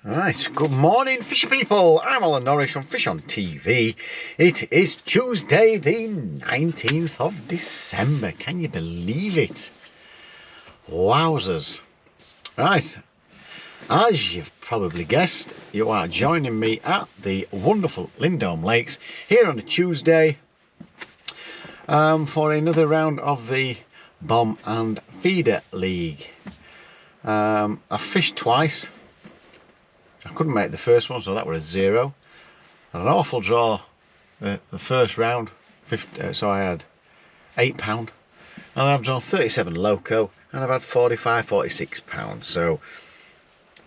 Right, good morning fishy people, I'm Alan Norris from FishOn TV. It is Tuesday the 19th of December, can you believe it? Wowzers. Right, as you've probably guessed, you are joining me at the wonderful Lindholme Lakes here on a Tuesday for another round of the Bomb and Feeder League. I fished twice. I couldn't make the first one, so that was a 0. An awful draw the first round, so I had £8, and I've drawn 37 loco, and I've had 45, 46 pounds. So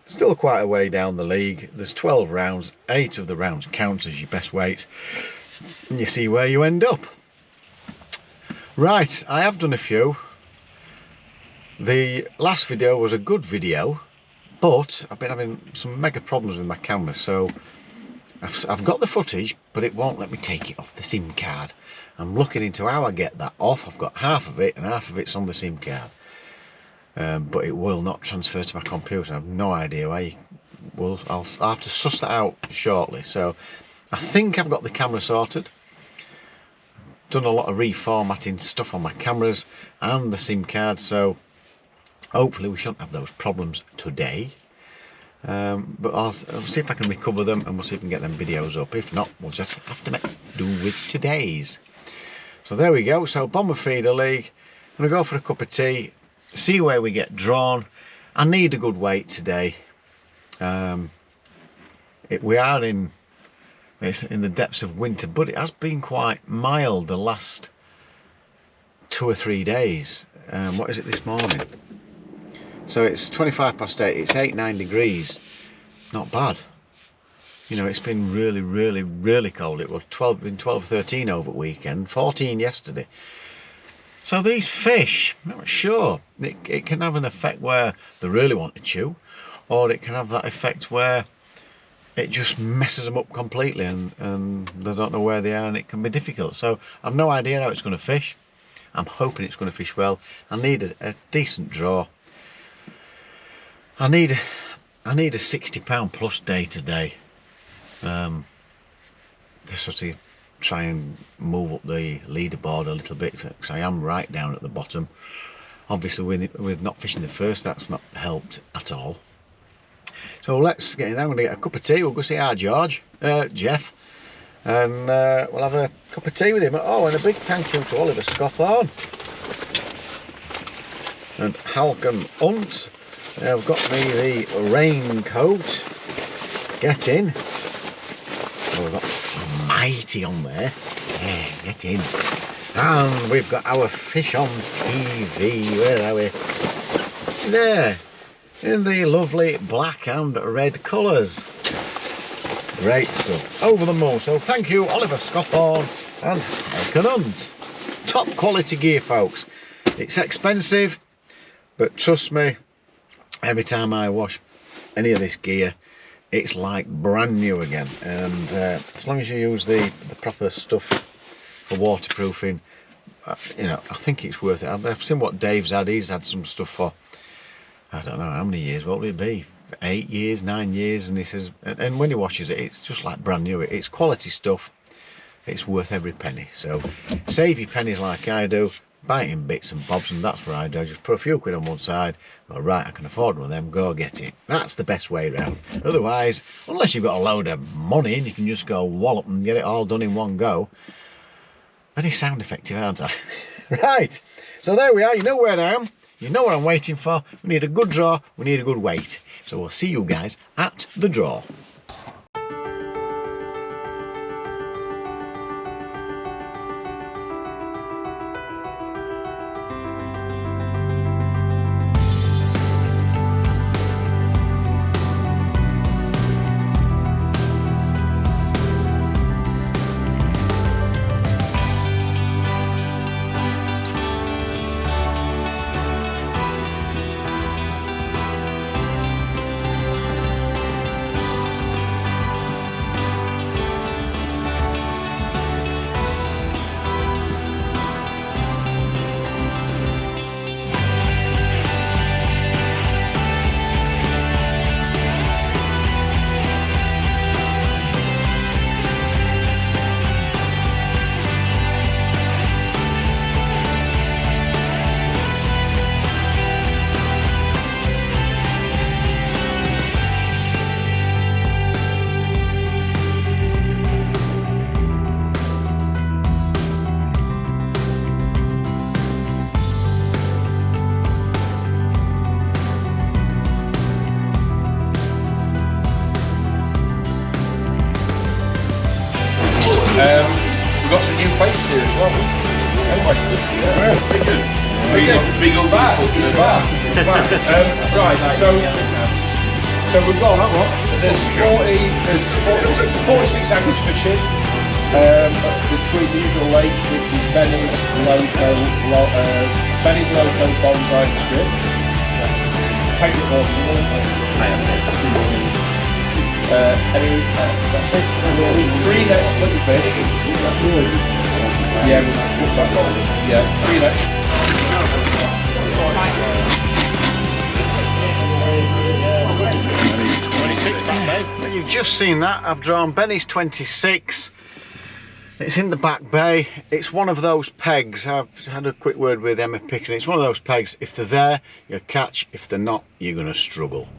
still quite a way down the league. There's 12 rounds, 8 of the rounds count as your best weight, and you see where you end up. Right, I have done a few. The last video was a good video, but I've been having some mega problems with my camera, so I've got the footage, but it won't let me take it off the SIM card. I'm looking into how I get that off. I've got half of it and half of it's on the SIM card, but it will not transfer to my computer. I have no idea why. I'll have to suss that out shortly. So I think I've got the camera sorted. Done a lot of reformatting stuff on my cameras and the SIM card, so hopefully we shouldn't have those problems today. But I'll see if I can recover them, and we'll see if we can get them videos up. If not, we'll just have to make do with today's. So there we go. So Bomber Feeder League. I'm going to go for a cup of tea, see where we get drawn. I need a good weight today. We are in the depths of winter, but it has been quite mild the last 2 or 3 days. What is it this morning? So it's 25 past 8, it's 8-9 degrees, not bad. You know, it's been really cold. It was 12, 13 over the weekend, 14 yesterday. So these fish, I'm not sure, it can have an effect where they really want to chew, or it can have that effect where it just messes them up completely and they don't know where they are, and it can be difficult. So I've no idea how it's going to fish. I'm hoping it's going to fish well. I need a decent draw. I need a £60 plus day today, to sort of try and move up the leaderboard a little bit, because I am right down at the bottom. Obviously with not fishing the first, that's not helped at all. So let's get in there. I'm going to get a cup of tea. We'll go see our Jeff, and we'll have a cup of tea with him. Oh, and a big thank you to Oliver Scotthorne and Halcon Hunt. They've got me the raincoat. Get in. Oh, we've got Mighty on there. Yeah, get in. And we've got our FishOn TV. Where are we? There. In the lovely black and red colours. Great stuff. Over the moon. So thank you, Oliver Scotthorne and Halcon Hunt. Top quality gear, folks. It's expensive, but trust me, every time I wash any of this gear, it's like brand new again. And as long as you use the proper stuff for waterproofing, you know, I think it's worth it. I've seen what Dave's had. He's had some stuff for, I don't know how many years. What will it be? 8 years, 9 years. And he says, and when he washes it, it's just like brand new. It's quality stuff. It's worth every penny. So save your pennies like I do. Buy it in bits and bobs, and that's what I do. I just put a few quid on one side, go, right, I can afford one of them, go get it. That's the best way around. Otherwise, unless you've got a load of money and you can just go wallop and get it all done in one go. Very sound effective, aren't I? Right, so there we are. You know where I am. You know what I'm waiting for. We need a good draw. We need a good weight. So we'll see you guys at the draw. face here as well. Big on back. Right, so we've got that one. There's 46 anglers fishing between the usual lakes, which is Benny's, Loco, Bonsai and Strip. That's it. Three nets little fish. Yeah, we'll put that on. Yeah, 3 nets. Well, you've just seen that. I've drawn Benny's 26. It's in the back bay. It's one of those pegs. I've had a quick word with Emma Pickering. It's one of those pegs. If they're there, you'll catch. If they're not, you're going to struggle.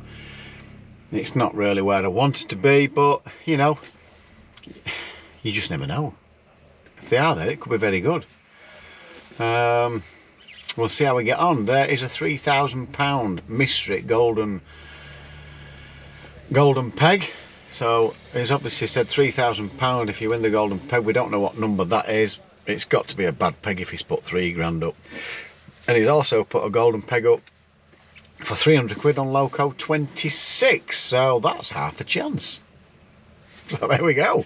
It's not really where I want it to be, but you know, you just never know. If they are there, it could be very good. We'll see how we get on. There is a £3,000 mystery golden peg. So it's obviously said £3,000 if you win the golden peg. We don't know what number that is. It's got to be a bad peg if he's put 3 grand up. And he's also put a golden peg up for 300 quid on Loco 26. So that's half a chance. So there we go.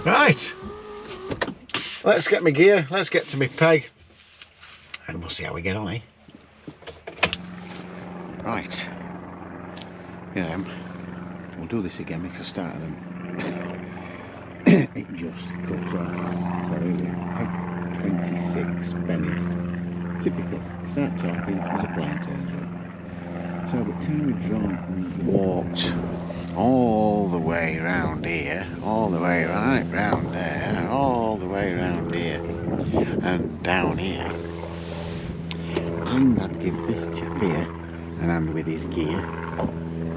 Right. Let's get my gear. Let's get to my peg. And we'll see how we get on, eh? Right. Here I am. We'll do this again because I started them. It just cut off. So here we are. Peg 26 pennies. Typical. Start talking, there's a plane turns up. So by the time we've drawn and walked all the way round here, all the way right round there, all the way round here, and down here, and I'd give this chap here an hand with his gear,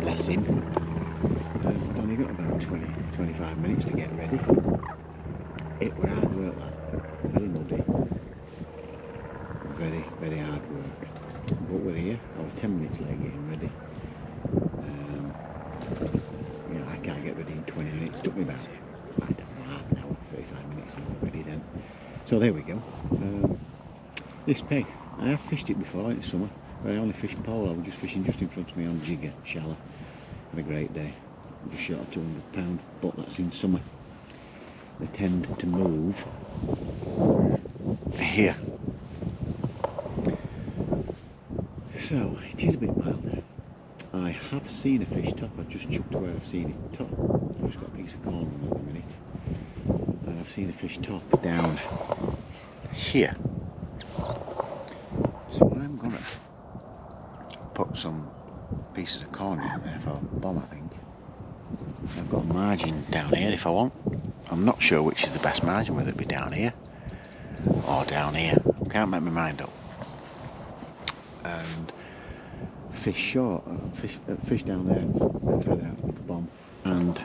bless him. I've only got about 20-25 minutes to get ready. It were hard work, that. Very muddy. Very hard work. But we're here. I was 10 minutes late getting ready. Yeah, I can't get ready in 20 minutes. It took me about, I don't know, half an hour, 35 minutes and I was ready then. So there we go. This peg, I have fished it before in summer, but I only fished pole. I was just fishing just in front of me on jigger, shallow. Had a great day. Just short of £200, but that's in summer. They tend to move here. So it is a bit milder. I have seen a fish top. I've just chucked where I've seen it top. I've just got a piece of corn on at the minute. And I've seen a fish top down here. So I'm gonna put some pieces of corn down there for a bomb, I think. I've got a margin down here if I want. I'm not sure which is the best margin, whether it be down here or down here. I can't make my mind up. And fish short, fish down there, further out with the bomb. And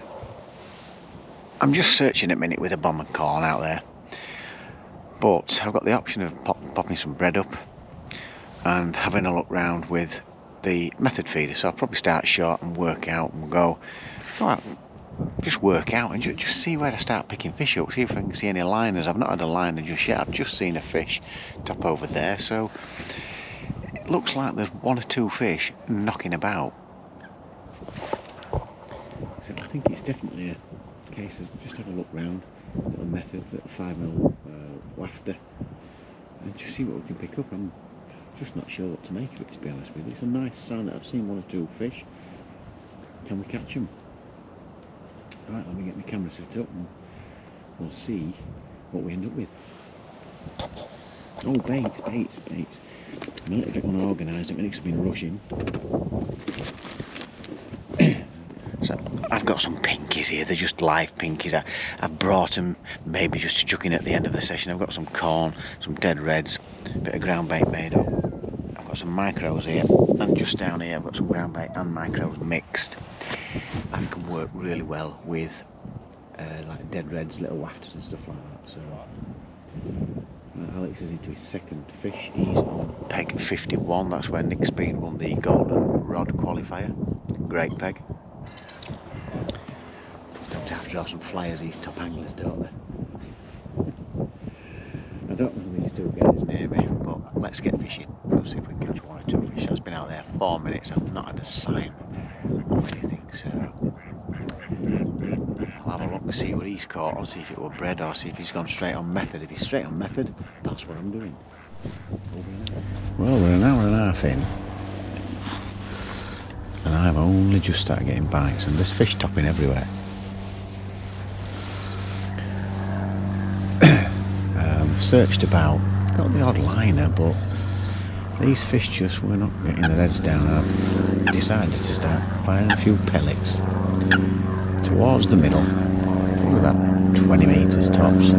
I'm just searching at a minute with a bomb and corn out there. But I've got the option of popping some bread up and having a look round with the method feeder. So I'll probably start short and work out and go, well, just work out and just see where to start picking fish up, see if I can see any liners. I've not had a liner just yet. I've just seen a fish top over there, so it looks like there's 1 or 2 fish knocking about. So I think it's definitely a case of just have a look round, little method, little 5mm wafter, and just see what we can pick up. I'm just not sure what to make of it, to be honest with you. It's a nice sign that I've seen 1 or 2 fish. Can we catch them? Right, let me get my camera set up and we'll see what we end up with. Oh, baits. I'm a little bit unorganised at the minute because I've been rushing. So I've got some pinkies here. They're just live pinkies. I've brought them maybe just to chuck in at the end of the session. I've got some corn, some dead reds, a bit of ground bait made up. I've got some micros here, and just down here I've got some ground bait and micros mixed. I can work really well with like dead reds, little wafters and stuff like that. So Alex is into his second fish. He's on peg 51. That's where Nick Speed won the golden rod qualifier. Great peg. Sometimes have to draw some flyers, these top anglers, don't they? two guys near me, but let's get fishing. We'll see if we can catch one or two fish. That's been out there 4 minutes. I've not had a sign of anything, so I'll have a look, see what he's caught, or see if it were bred, or see if he's gone straight on method. If he's straight on method, that's what I'm doing. Well, we're an hour and a half in, and I've only just started getting bites, and there's fish topping everywhere. Searched about, got the odd liner, but these fish just were not getting their heads down. I decided to start firing a few pellets towards the middle, probably about 20 metres tops,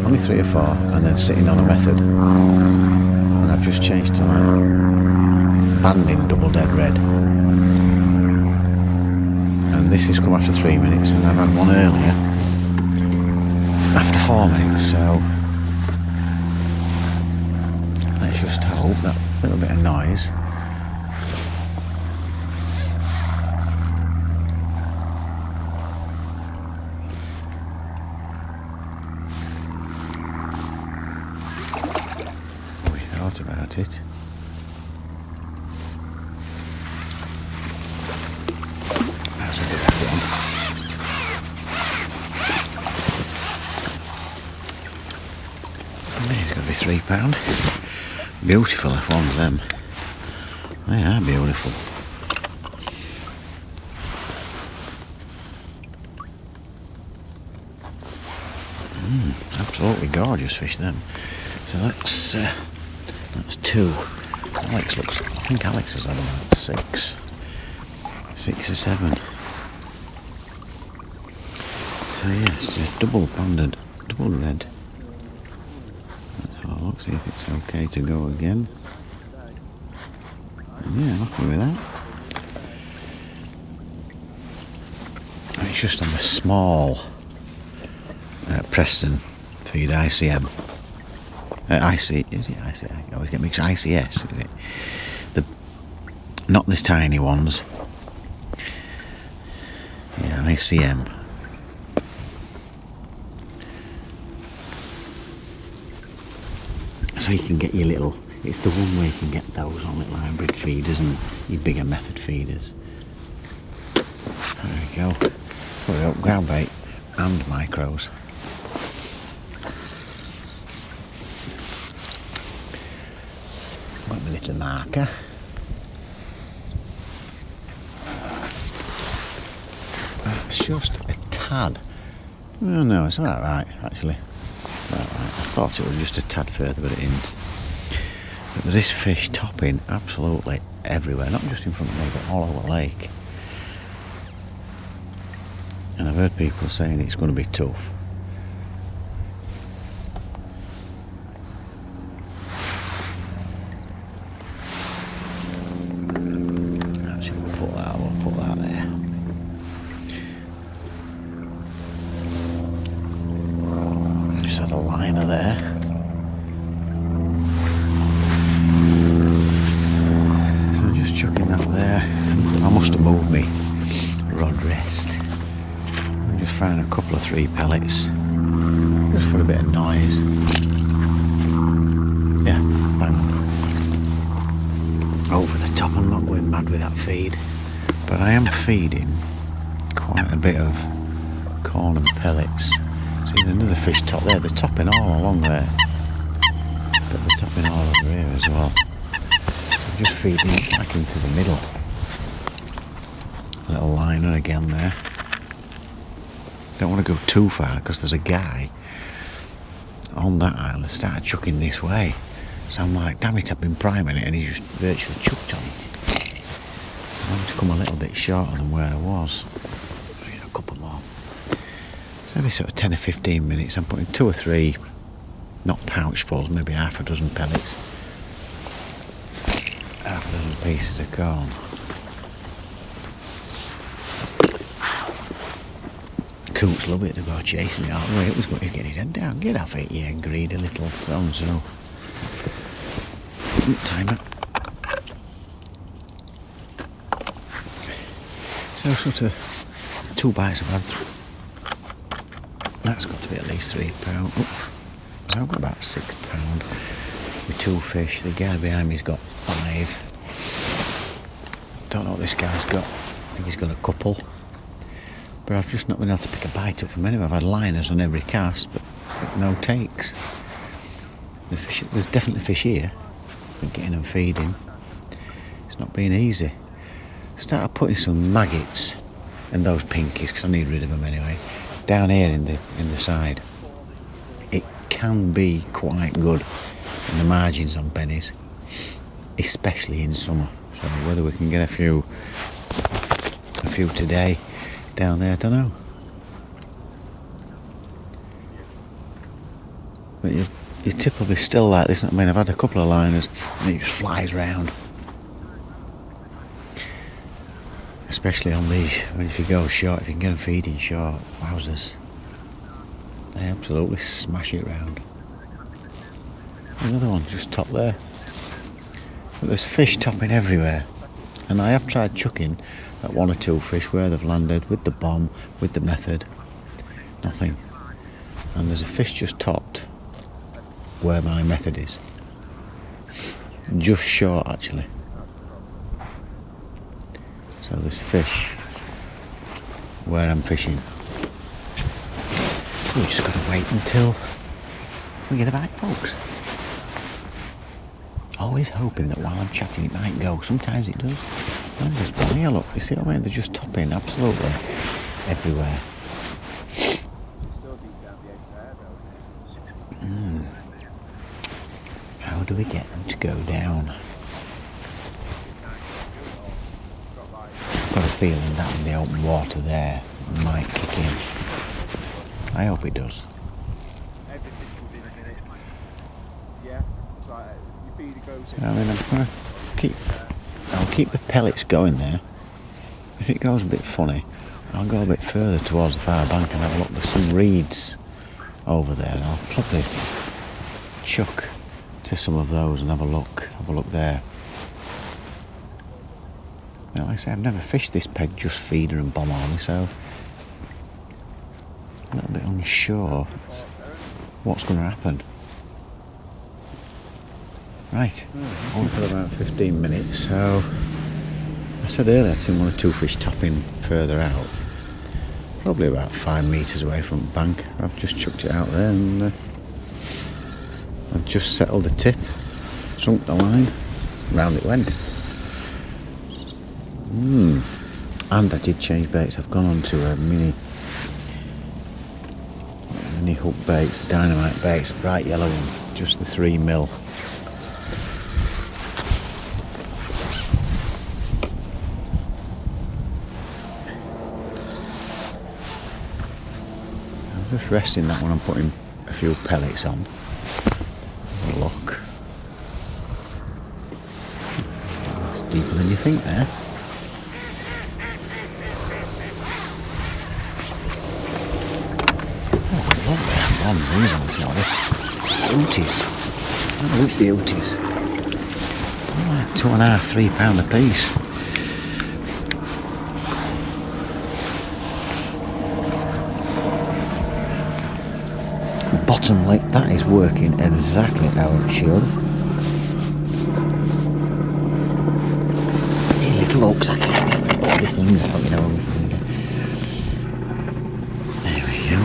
only 3 or 4, and then sitting on a method. And I've just changed to my banding double dead red, and this has come after 3 minutes, and I've had one earlier after 4 minutes, so let's just hope that little bit of noise we thought about it. That's a good one. He's going to be £3. Beautiful if one's them. They are beautiful. Absolutely gorgeous fish them. So that's 2. Alex looks, I think Alex has had about 6 or 7. So yes, just double banded, double red. Look, see if it's okay to go again. Yeah, I'm happy with that. It's just on the small Preston feed ICM. Is it IC? I always get mixed. ICS, is it? Not this tiny ones. Yeah, ICM. So you can get your little, it's the one way you can get those on little hybrid feeders and your bigger method feeders. There we go. Put it up, ground bait and micros. Got my little marker. That's just a tad. Oh no, it's about right actually. Right. I thought it was just a tad further, but it isn't. But there is fish topping absolutely everywhere, not just in front of me, but all over the lake. And I've heard people saying it's going to be tough. Actually, we'll put that there. Just had a liner there. So just chucking that there. I must have moved me rod rest. I'm just firing a couple of 3 pellets. Just for a bit of noise. Yeah, bang. Over the top. I'm not going mad with that feed. But I am feeding quite a bit of corn and pellets. See, another fish top there. They're topping all along there, but they're topping all over here as well. I'm just feeding it back into the middle. A little liner again there. Don't want to go too far because there's a guy on that island started chucking this way. So I'm like, damn it, I've been priming it and he just virtually chucked on it. I want to come a little bit shorter than where I was. A couple more. Every sort of 10 or 15 minutes I'm putting 2 or 3, not pouchfuls, maybe half a dozen pellets, half a dozen pieces of corn. Coots love it, they go chasing it all the way. It was going to get his head down. Get off it, you greedy little so-and-so. Time it. So sort of 2 bites I've had. That's got to be at least £3. Oh, I've got about £6 with 2 fish. The guy behind me's got 5. Don't know what this guy's got. I think he's got a couple. But I've just not been able to pick a bite up from anywhere. I've had liners on every cast, but no takes. The fish, there's definitely fish here. But getting and feeding, it's not been easy. Started putting some maggots and those pinkies, because I need rid of them anyway, down here in the side. It can be quite good in the margins on pennies, especially in summer. So whether we can get a few today down there, I don't know. But your tip will be still like this. I mean, I've had a couple of liners and it just flies round. Especially on these, if you go short, if you can get them feeding short, wowzers. They absolutely smash it round. Another one just top there. But there's fish topping everywhere. And I have tried chucking at 1 or 2 fish where they've landed with the bomb, with the method. Nothing. And there's a fish just topped where my method is. Just short actually. So there's fish where I'm fishing. We've just got to wait until we get a bite, folks. Always hoping that while I'm chatting it might go. Sometimes it does. And there's one here, look. You see what I mean? They're just topping absolutely everywhere. How do we get them to go down? I've got a feeling that in the open water there might kick in. I hope it does. So, I mean, I'll keep the pellets going there. If it goes a bit funny, I'll go a bit further towards the far bank and have a look. There's some reeds over there, and I'll probably chuck to some of those and have a look there. Now, like I say, I've never fished this peg just feeder and bomb only, so a little bit unsure what's going to happen. Right, on for about 15 minutes, so I said earlier I'd seen 1 or 2 fish topping further out, probably about 5 metres away from the bank. I've just chucked it out there and I've just settled the tip, sunk the line, round it went. And I did change baits. I've gone on to a mini hook baits, dynamite baits, a bright yellow one, just the 3mm. I'm just resting that one and putting a few pellets on. Have a look. It's deeper than you think there. These ones, Ooties. I love the ooties. Like £2.5–3 a piece. Bottom lip, that is working exactly how it should. These little hooks, I can't get all the things out, you know. There we go.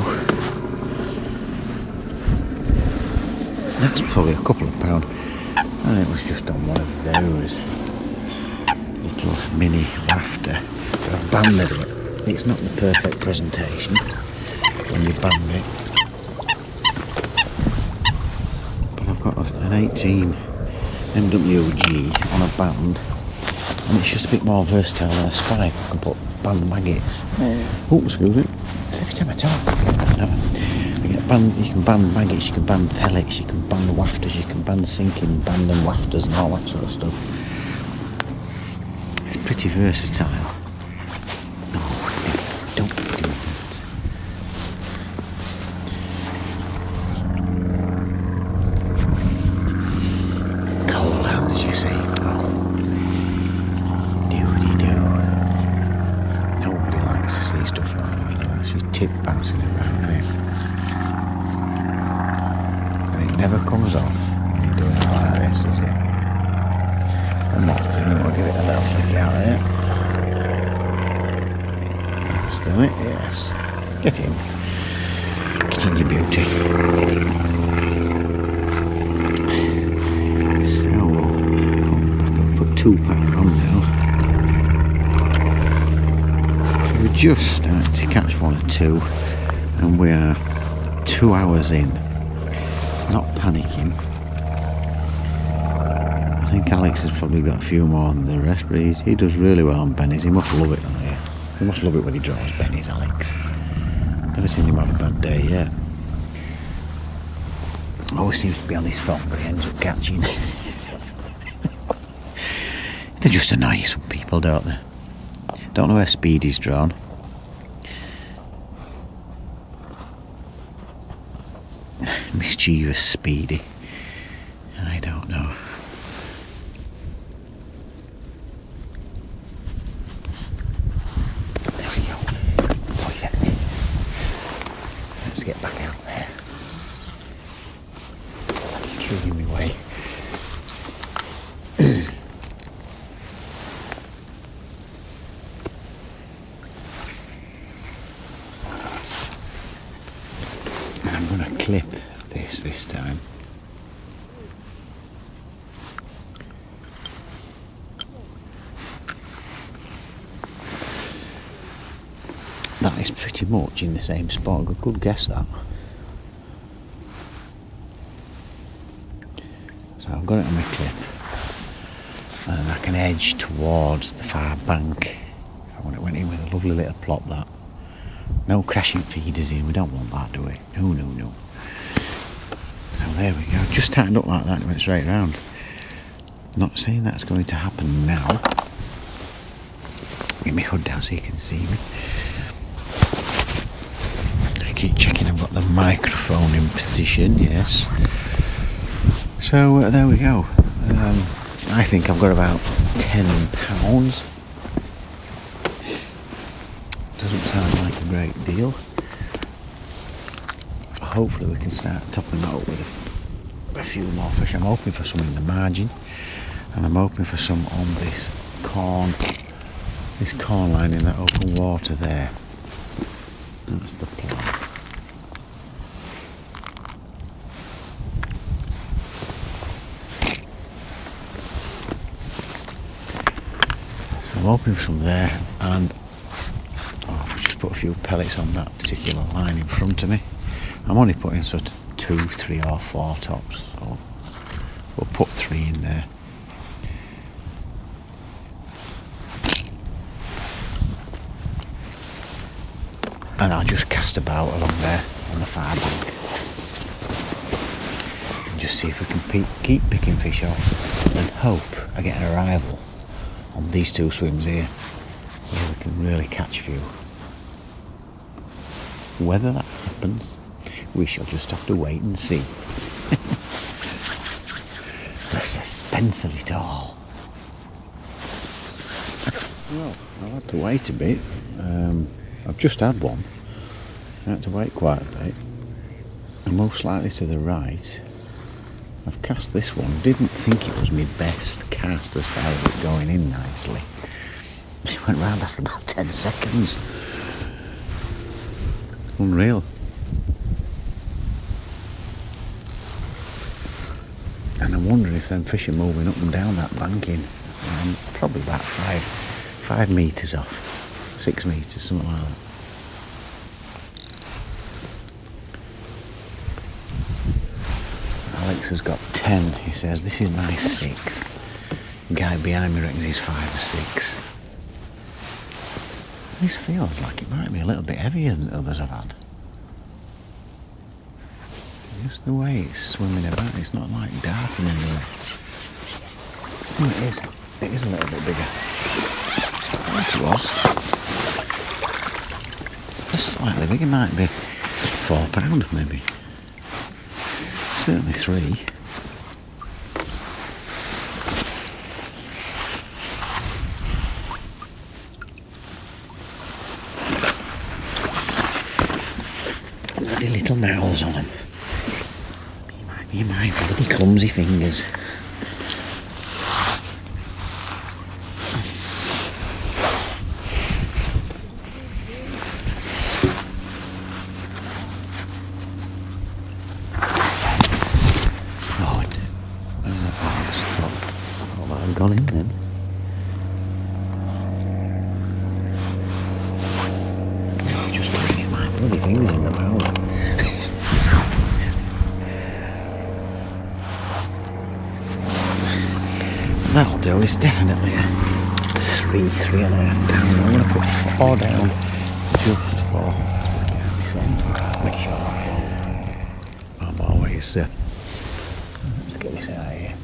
That's probably a couple of £2. And it was just on one of those little mini rafter. But I've banded it. It's not the perfect presentation when you band it. But I've got an 18 MWG on a band, and it's just a bit more versatile than a spike. I can put band maggots. Oh, excuse me. It's every time I talk. You can band maggots, you can band pellets, you can band wafters, you can band sinking, band and wafters and all that sort of stuff. It's pretty versatile. No, don't do that. Cold out, as you see. Oh, doody-doo. Nobody likes to see stuff like that. That's your tip bouncing around, isn't it? comes off when you're doing it like this, does it? One more thing, we'll give it a little flick out there. That's done it, yes. Get in. Get in, you beauty. So we'll come back up, put £2 on now. So we're just starting to catch 1 or 2, and we are 2 hours in. Not panicking. I think Alex has probably got a few more than the rest, but he does really well on bennies. He must love it, doesn't he? He must love it when he draws bennies, Alex. Never seen him have a bad day yet. Always seems to be on his phone, but he ends up catching. They just annoy some people, don't they? Don't know where Speedy's drawn. Mischievous Speedy. I don't know. There we go. Toilet. Let's get back out there. Bloody tree in my way. And I'm going to clip this time. That is pretty much in the same spot. I could guess that. So I've got it on my clip, and I can edge towards the far bank. I want it went in with a lovely little plop. That no crashing feeders in. We don't want that, do we? No. So there we go. Just tightened up like that and went straight round. Not saying that's going to happen now. Get my hood down so you can see me. I keep checking I've got the microphone in position, yes. So there we go. I think I've got about £10. Doesn't sound like a great deal. Hopefully we can start topping that up with a few more fish. I'm hoping for some in the margin, and I'm hoping for some on this corn line in that open water there. That's the plan. So I'm hoping for some there, and I've just put a few pellets on that particular line in front of me. I'm only putting sort of 2, 3 or 4 tops, so we'll put 3 in there. And I'll just cast about along there on the far bank and just see if we can keep picking fish off, and hope I get an arrival on these 2 swims here where we can really catch a few. Whether that happens, we shall just have to wait and see. The suspense of it all. Well, I'll have to wait a bit. I've just had one. I had to wait quite a bit. And most likely to the right. I've cast this one. Didn't think it was my best cast as far as it going in nicely. It went round after about 10 seconds. Unreal. And I'm wondering if them fish are moving up and down that banking. Probably about 5 metres off. 6 metres, something like that. Alex has got 10, he says. This is my 6th. The guy behind me reckons he's 5 or 6. This feels like it might be a little bit heavier than the others I've had. Just the way it's swimming about, it's not like darting anywhere. Oh, it is. It is a little bit bigger. Yes, it was. Just slightly bigger, might be £4 maybe. Certainly 3. Bloody little mouths on them. He might be You my bloody clumsy fingers. Oh, where's that one? Oh, that had gone in then. Oh, just bringing my bloody fingers in the mouth. That'll do, it's definitely a 3.5 pound. I'm going to put 4 down just for this end. Make sure I'm always, let's get this out of here.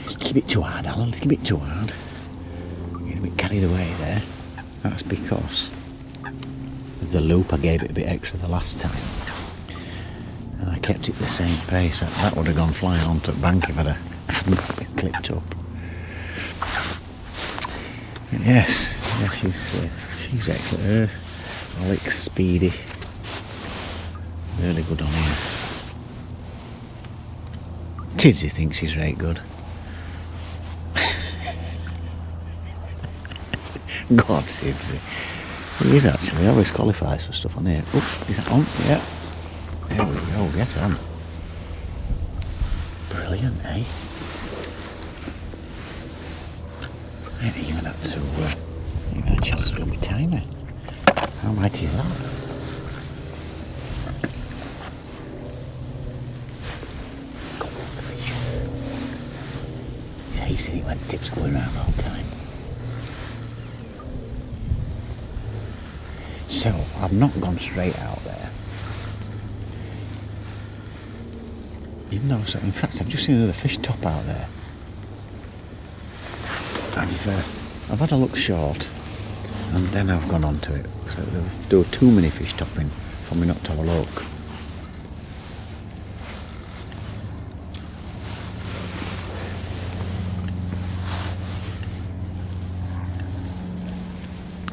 A little bit too hard, Alan, a little bit too hard. Getting a bit carried away there. That's because of the loop. I gave it a bit extra the last time. And I kept it the same pace. That would have gone flying onto the bank if I'd have been clipped up. But yes, she's excellent. Alex speedy, really good on here. Tidsy thinks he's right good. God, Tidsy. He is actually. He always qualifies for stuff on here. Oh, is that on? Yeah. There we go, get on. Brilliant, eh? I ain't even had to, even had a chance to do my timer. How mighty is that? Come on, the fishes. It's hazy when tips going around all the time. So, I've not gone straight out there. Even though, so in fact, I've just seen another fish top out there. I've had a look short, and then I've gone on to it because there were too many fish topping for me not to have a look.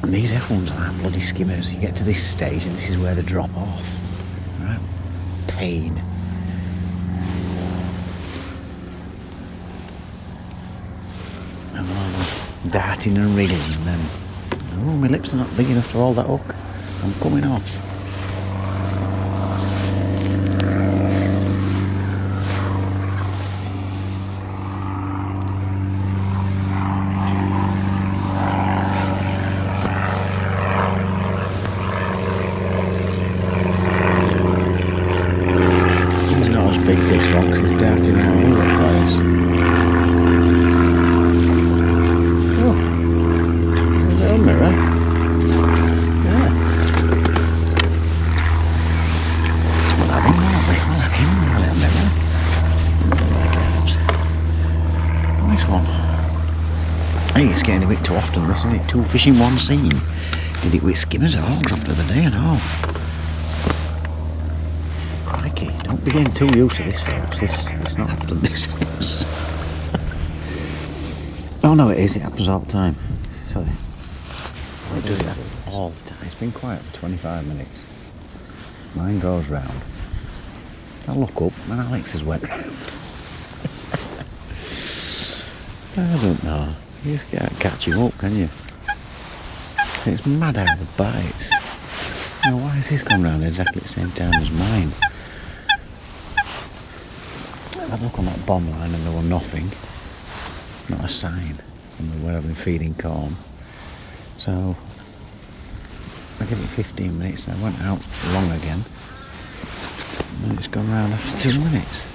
And these F1s are bloody skimmers. You get to this stage, and this is where they drop off. Right? Pain. Darting and wriggling, and then, oh, my lips are not big enough to hold that hook. I'm coming off. He's not as big this one because he's darting all over the place. Mirror. Yeah. We'll have him, won't we? We'll have him, a little mirror. Nice one. Hey, it's getting a bit too often, this, isn't it? 2 fish in one scene. Did it with skimmers or hogs after the day and all. Crikey, don't be getting too used to this, folks. It's not often this happens. Oh no, it is. It happens all the time. Sorry. I do that all the time. It's been quiet for 25 minutes. Mine goes round. I look up and Alex's went round. I don't know. You just can't catch him up, can you? It's mad how the bites. Now, why has this gone round exactly at the same time as mine? I look on that bomb line and there was nothing. Not a sign from where I've been feeding corn. So I give it 15 minutes and I went out long again. And it's gone round after 2 minutes.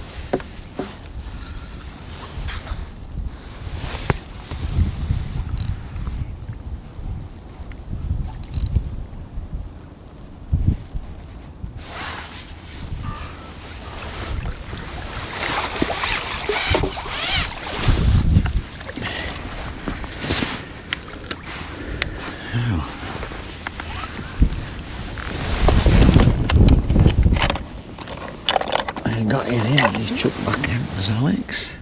Got his in, he's chucked back out as Alex,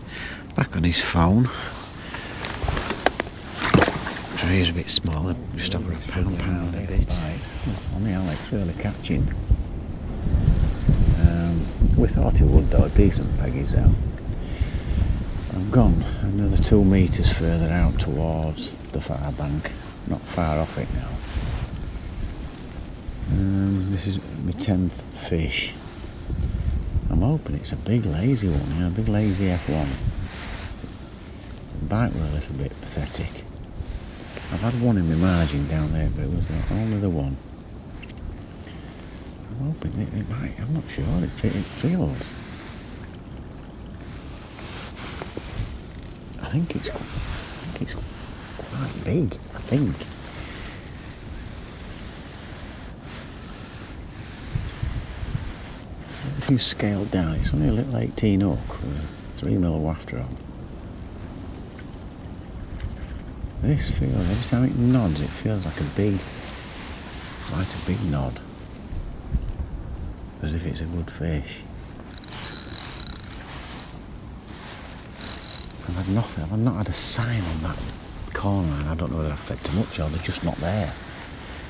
back on his phone, trying tray is a bit smaller, just over a pound a bit. Only Alex really catching. We thought it would though, decent peggies out. I've gone another 2 metres further out towards the far bank, not far off it now. This is my 10th fish. I'm hoping it's a big lazy one, a big lazy F1. The bite were a little bit pathetic. I've had one in my margin down there, but it was only the one. I'm hoping it might, I'm not sure, it feels. I think it's quite big, I think. Everything's scaled down, it's only a little 18 hook with a 3mm wafter on. This feels, every time it nods, it feels like quite a big nod. As if it's a good fish. I've not had a sign on that corner, and I don't know whether I've fed too much or they're just not there.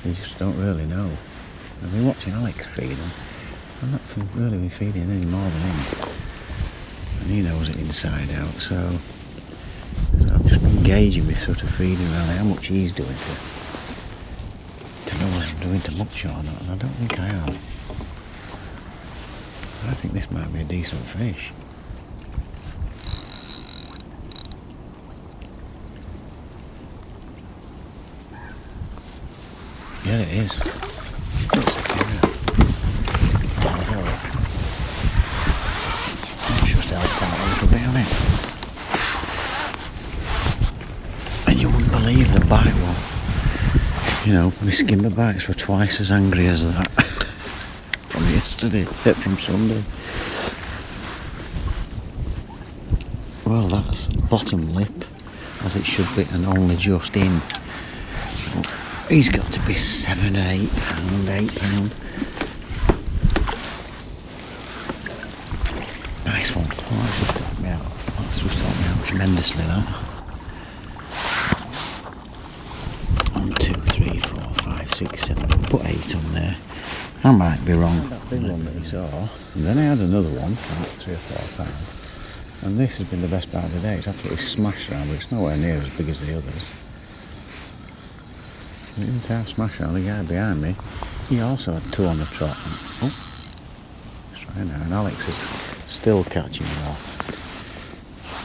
You just don't really know. I've been watching Alex feed them. I've not really been feeding any more than him. And he knows it inside out, so I've just been gauging my sort of feeding around how much he's doing to know whether I'm doing too much or not, and I don't think I am. I think this might be a decent fish. Yeah, it is. It's just helped out a little bit on it. And you wouldn't believe the bite one. You know, my skimmer bites were twice as angry as that from yesterday, from Sunday. Well, that's bottom lip, as it should be, and only just in. He's got to be 7 or 8 pound. Nice one. That's just helped me out tremendously, that. 1, 2, 3, 4, 5, 6, 7. Put 8 on there. I might be wrong. That big one that you saw. And then I had another one, about 3 or 4 pounds. And this has been the best bite of the day. It's absolutely smashed around, but it's nowhere near as big as the others. It didn't have smash around. The guy behind me, he also had 2 on the trot. And, let's try now. And Alex is still catching well.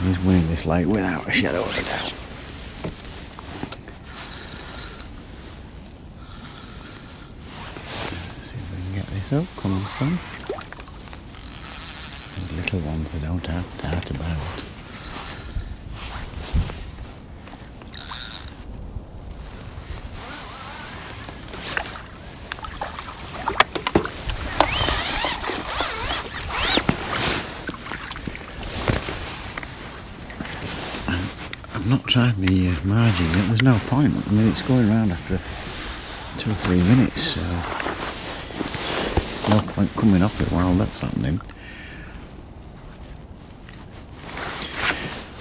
He's winning this lake without a shadow of a doubt. Let's see if we can get this up. Come on, son. Those little ones, they don't have doubt about. I've not tried my margin yet, there's no point. I mean, it's going round after 2 or 3 minutes, so there's no point coming off it while that's happening.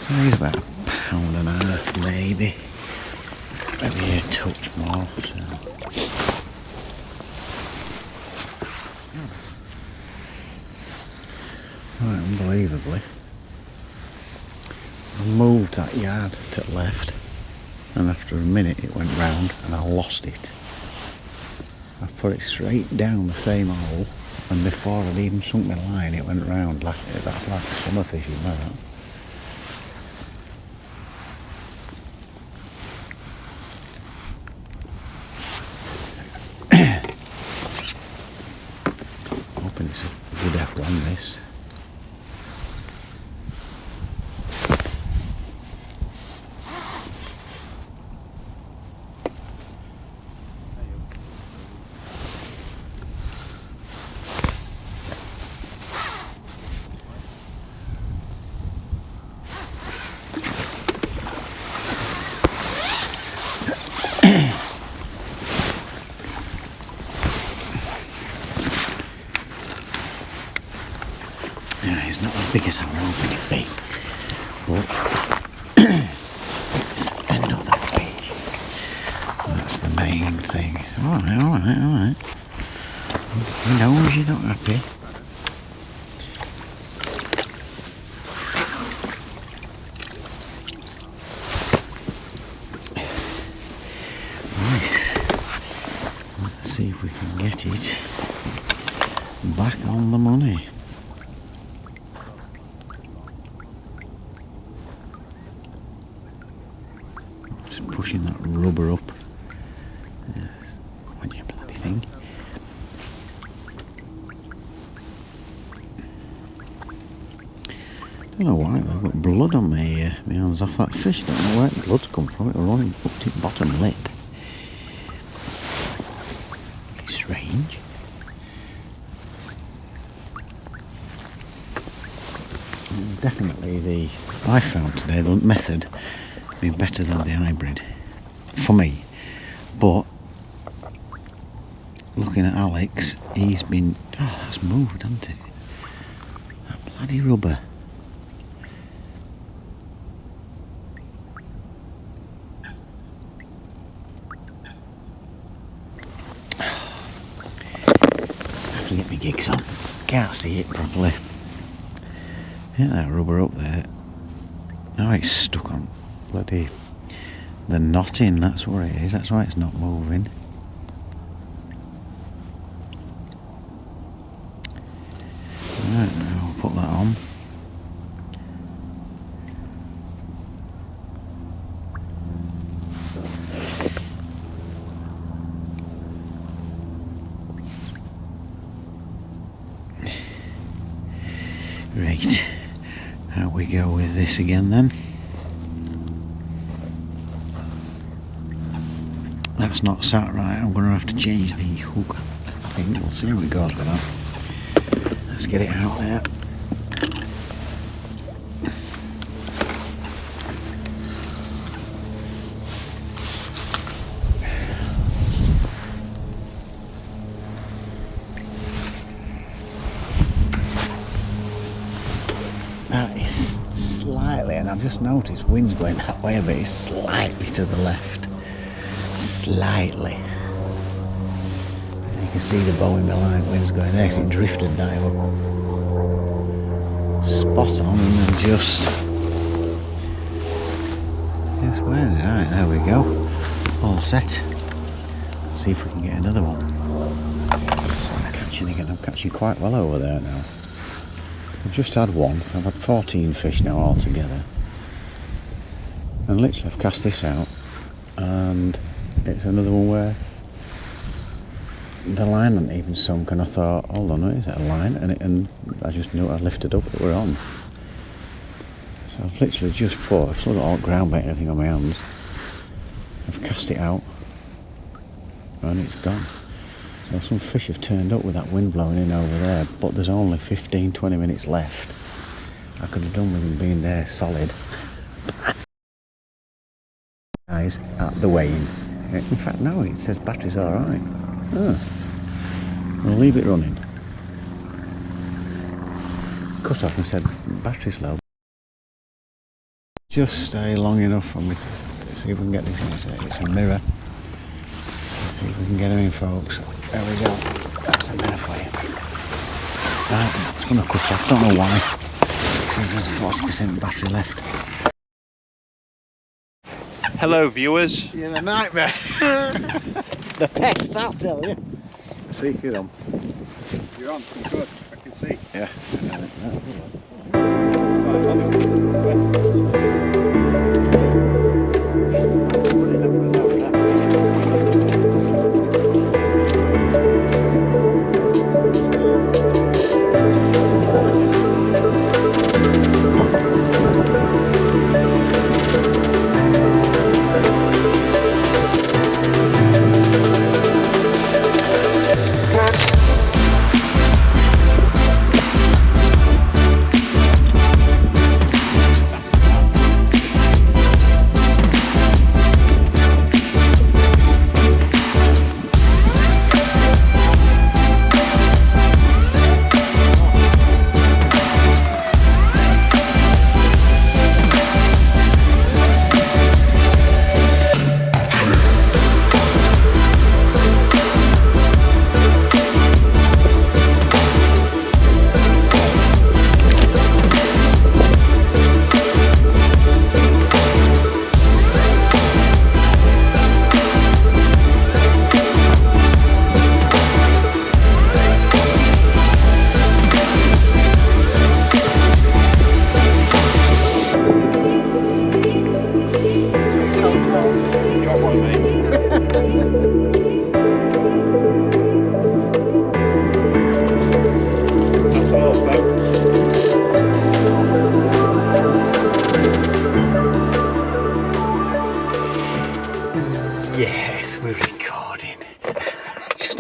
So he's about £1.5 maybe. Maybe a touch more, so. Right, unbelievably. I moved that yard to the left, and after a minute it went round and I lost it. I put it straight down the same hole, and before I'd even sunk my line it went round. That's like summer fishing, that. Hoping it's a good F1 this. Yeah, it's not as big as I was hoping it'd be, but it's another fish. see if we can get it back on the money. Just pushing that rubber up. Yes, when you bloody thing. I don't know why, I've got blood on my hands off that fish. Don't know where the blood's come from. It was running up to its bottom lip. It's strange. Definitely I found today the method being better than the hybrid for me. But looking at Alex, he's been, oh, that's moved, hasn't it? That bloody rubber. To get my gigs on, can't see it properly. Yeah, that rubber up there. Oh, it's stuck on bloody the knotting. That's what it is. That's why it's not moving. Right, now I'll put that on. Right, how we go with this again then? That's not sat right, I'm going to have to change the hook. I think we'll see how it goes with that. Let's get it out there. That is slightly, and I've just noticed wind's going that way a bit, it's slightly to the left. Slightly. You can see the bow in the line, wind's going there, 'cause it drifted that up. Spot on, and then just wearing it. Right, there we go. All set. Let's see if we can get another one. So I'm catching again, I'm catching quite well over there now. I've just had one. I've had 14 fish now altogether. And literally I've cast this out and it's another one where the line hadn't even sunk, and I thought, hold on, is that a line? And I just knew I lifted up that we're on. So I've literally just put, I've still got all ground bait and everything on my hands. I've cast it out and it's gone. So some fish have turned up with that wind blowing in over there, but there's only 15-20 minutes left. I could have done with them being there solid. Guys, at the weigh-in. In fact, no, it says battery's alright. Oh. We'll leave it running. Cut off and said battery's low. Just stay long enough for me to see if we can get this. It's a mirror. See if we can get him in, folks. There we go. That's a mirror for you. Right, it's going to cut off. Don't know why. It says there's 40% battery left. Hello, viewers. You're a nightmare. The pest, I'll tell you. See, you're on. You're on. Good. I can see. Yeah.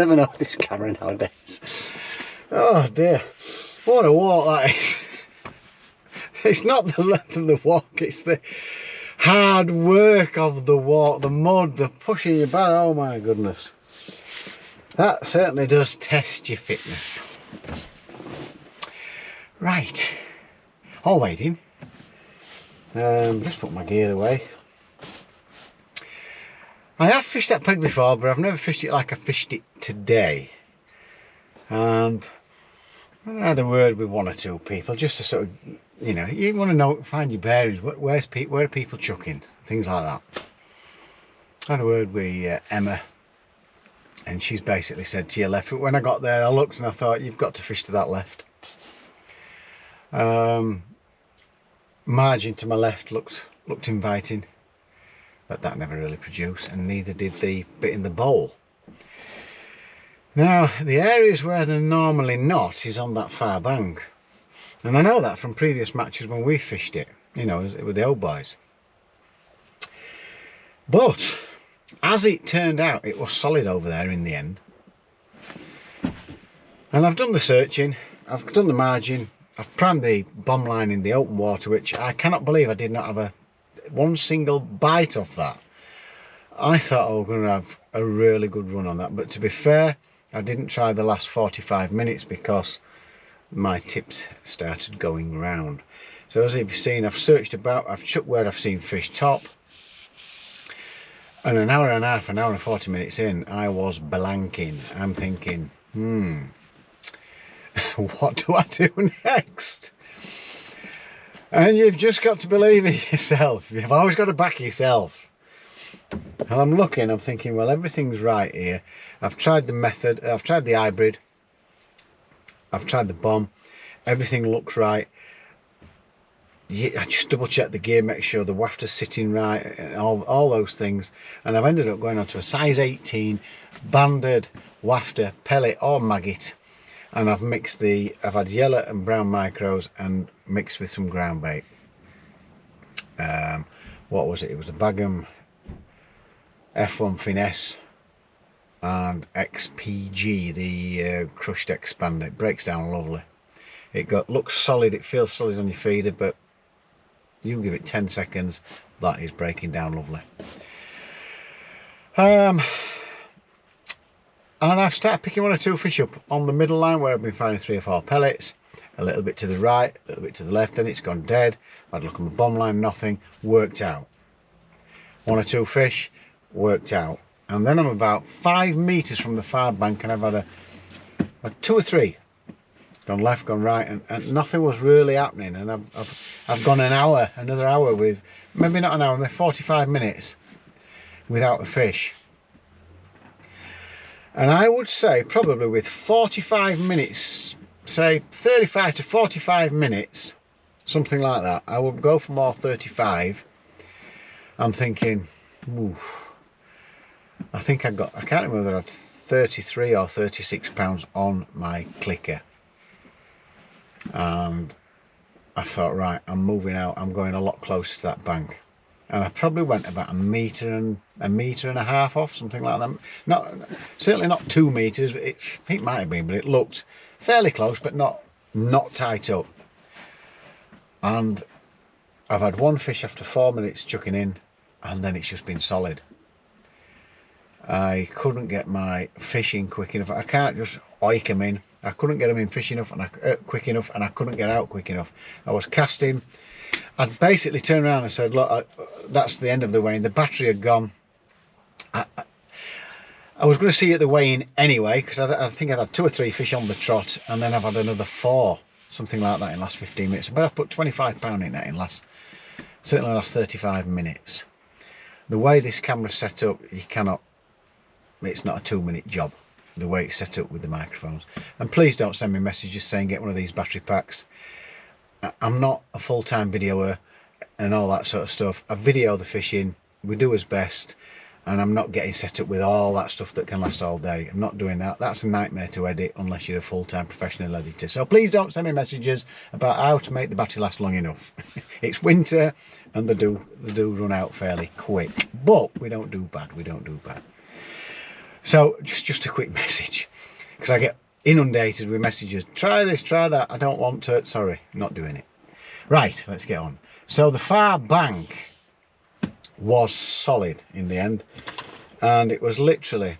never know with this camera nowadays. Oh dear, what a walk that is. It's not the length of the walk, it's the hard work of the walk, the mud, the pushing your back. Oh my goodness. That certainly does test your fitness. Right, all waiting. Just put my gear away. I have fished that peg before, but I've never fished it like I fished it today. And I had a word with one or two people just to sort of, you know, you want to know, find your bearings. Where are people chucking? Things like that. I had a word with Emma, and she's basically said to your left. When I got there, I looked and I thought, you've got to fish to that left. Margin to my left looked inviting, but that never really produced, and neither did the bit in the bowl. Now, the areas where they're normally not is on that far bank, and I know that from previous matches when we fished it, you know, with the old boys. But as it turned out, it was solid over there in the end. And I've done the searching, I've done the margin, I've primed the bomb line in the open water, which I cannot believe I did not have one single bite off that. I thought I was going to have a really good run on that, but to be fair, I didn't try the last 45 minutes because my tips started going round. So as you've seen, I've searched about, I've chucked where I've seen fish top, and an hour and a half, an hour and 40 minutes in, I was blanking. I'm thinking, what do I do next? And you've just got to believe it yourself. You've always got to back yourself. And I'm looking, I'm thinking, well, everything's right here. I've tried the method, I've tried the hybrid, I've tried the bomb, everything looks right. I just double check the gear, make sure the wafter's sitting right, and all those things. And I've ended up going on to a size 18 banded wafter, pellet or maggot. And I've had yellow and brown micros and mixed with some ground bait. What was it? It was a Bagum F1 Finesse and XPG, the crushed expander. It breaks down lovely. Looks solid, it feels solid on your feeder, but you give it 10 seconds, that is breaking down lovely. And I've started picking one or two fish up on the middle line where I've been finding 3 or 4 pellets, a little bit to the right, a little bit to the left, then it's gone dead. I'd look on the bomb line, nothing, worked out. 1 or 2 fish, worked out. And then I'm about 5 meters from the far bank and I've had a 2 or 3 gone left, gone right, and nothing was really happening. And I've gone another hour with, maybe not an hour, maybe 45 minutes without a fish. And I would say probably with 45 minutes, say 35 to 45 minutes, something like that, I would go for more 35. I'm thinking, ooh, I think I can't remember whether I had 33 or 36 pounds on my clicker. And I thought, right, I'm moving out, I'm going a lot closer to that bank. And I probably went about a metre and a half off, something like that. Certainly not 2 meters, but it might have been, but it looked fairly close, but not tight up. And I've had 1 fish after 4 minutes chucking in, and then it's just been solid. I couldn't get my fish in quick enough. I can't just oik them in. I couldn't get them in quick enough, and I couldn't get out quick enough. I was casting. I'd basically turned around and said, look, that's the end of the weigh-in. The battery had gone. I was going to see it at the weigh-in anyway, because I think I'd had 2 or 3 fish on the trot, and then I've had another 4, something like that in the last 15 minutes. But I've put 25 pound in that in certainly the last 35 minutes. The way this camera's set up, it's not a 2-minute job, the way it's set up with the microphones. And please don't send me messages saying get one of these battery packs. I'm not a full-time videoer and all that sort of stuff. I video the fishing, we do as best, and I'm not getting set up with all that stuff that can last all day. I'm not doing that. That's a nightmare to edit unless you're a full-time professional editor. So please don't send me messages about how to make the battery last long enough. It's winter and they do run out fairly quick, but we don't do bad. So just a quick message, because I get inundated with messages. Try this, try that. I don't want to. Sorry, not doing it. Right, let's get on. So the far bank was solid in the end, and it was literally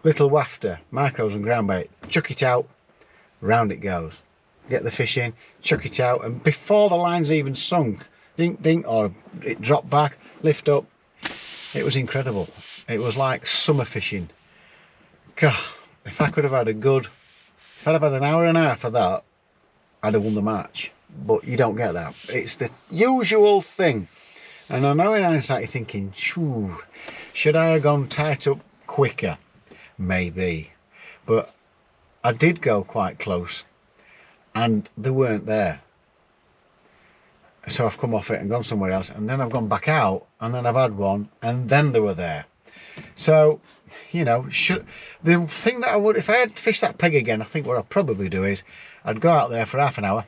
little wafter, micros and ground bait. Chuck it out, round it goes. Get the fish in, chuck it out, and before the line's even sunk, dink dink, or it dropped back, lift up. It was incredible. It was like summer fishing. God, if I could have had if I'd have had an hour and a half of that, I'd have won the match. But you don't get that. It's the usual thing. And I know in hindsight you're thinking, shoo, should I have gone tight up quicker? Maybe. But I did go quite close, and they weren't there. So I've come off it and gone somewhere else, and then I've gone back out, and then I've had one, and then they were there. So, you know, the thing that I would, if I had to fish that peg again, I think what I'd probably do is I'd go out there for half an hour,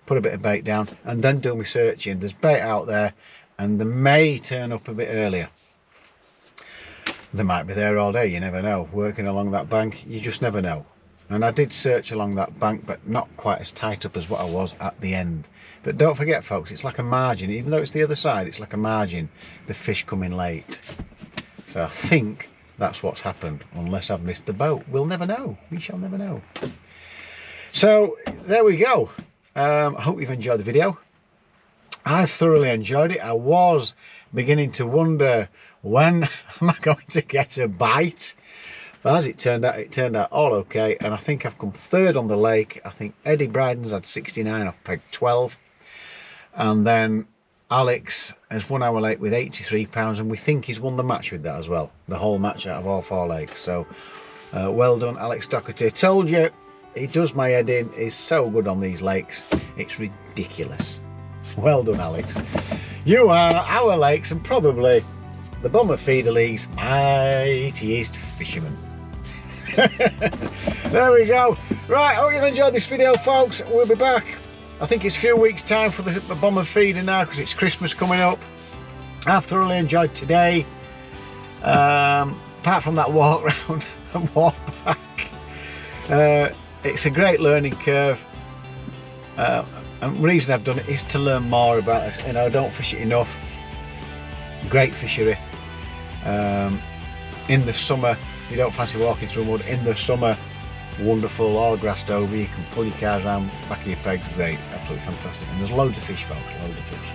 put a bit of bait down, and then do my searching. There's bait out there, and they may turn up a bit earlier. They might be there all day, you never know. Working along that bank, you just never know. And I did search along that bank, but not quite as tight up as what I was at the end. But don't forget, folks, it's like a margin. Even though it's the other side, it's like a margin. The fish come in late. So I think that's what's happened, unless I've missed the boat. We'll never know. We shall never know. So there we go. I hope you've enjoyed the video. I've thoroughly enjoyed it. I was beginning to wonder, when am I going to get a bite? But as it turned out all okay, and I think I've come third on the lake. I think Eddie Bryden's had 69 off peg 12, and then Alex has won our lake with 83 pounds, and we think he's won the match with that as well, the whole match out of all 4 lakes. So well done, Alex Doherty. Told you, he does my head in. He's so good on these lakes, it's ridiculous. Well done, Alex. You are our lakes, and probably the Bomber Feeder League's mightiest fisherman. There we go. Right, hope you've enjoyed this video, folks. We'll be back, I think it's a few weeks time for the Bomber Feeder now, because it's Christmas coming up. I've thoroughly enjoyed today, apart from that walk round and walk back. It's a great learning curve, and the reason I've done it is to learn more about it. You know, I don't fish it enough. Great fishery. In the summer, you don't fancy walking through mud. In the summer, wonderful, all grassed over. You can pull your cars around, back of your pegs. Great, absolutely fantastic. And there's loads of fish, folks, loads of fish.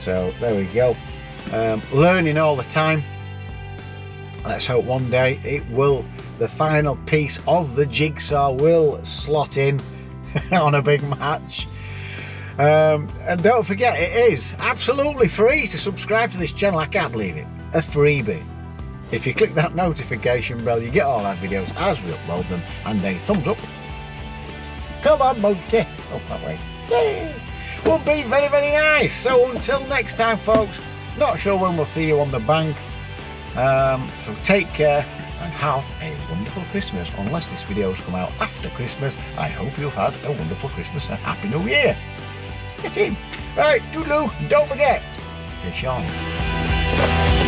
So there we go. Learning all the time. Let's hope one day it will, the final piece of the jigsaw will slot in on a big match. And don't forget, it is absolutely free to subscribe to this channel. I can't believe it. A freebie. If you click that notification bell, you get all our videos as we upload them, and a thumbs up. Come on, monkey. Up that way. Yay. Will be very, very nice. So until next time, folks, not sure when we'll see you on the bank. So take care and have a wonderful Christmas. Unless this video's come out after Christmas, I hope you've had a wonderful Christmas and Happy New Year. Get in. Right, toodaloo. Don't forget, fish on.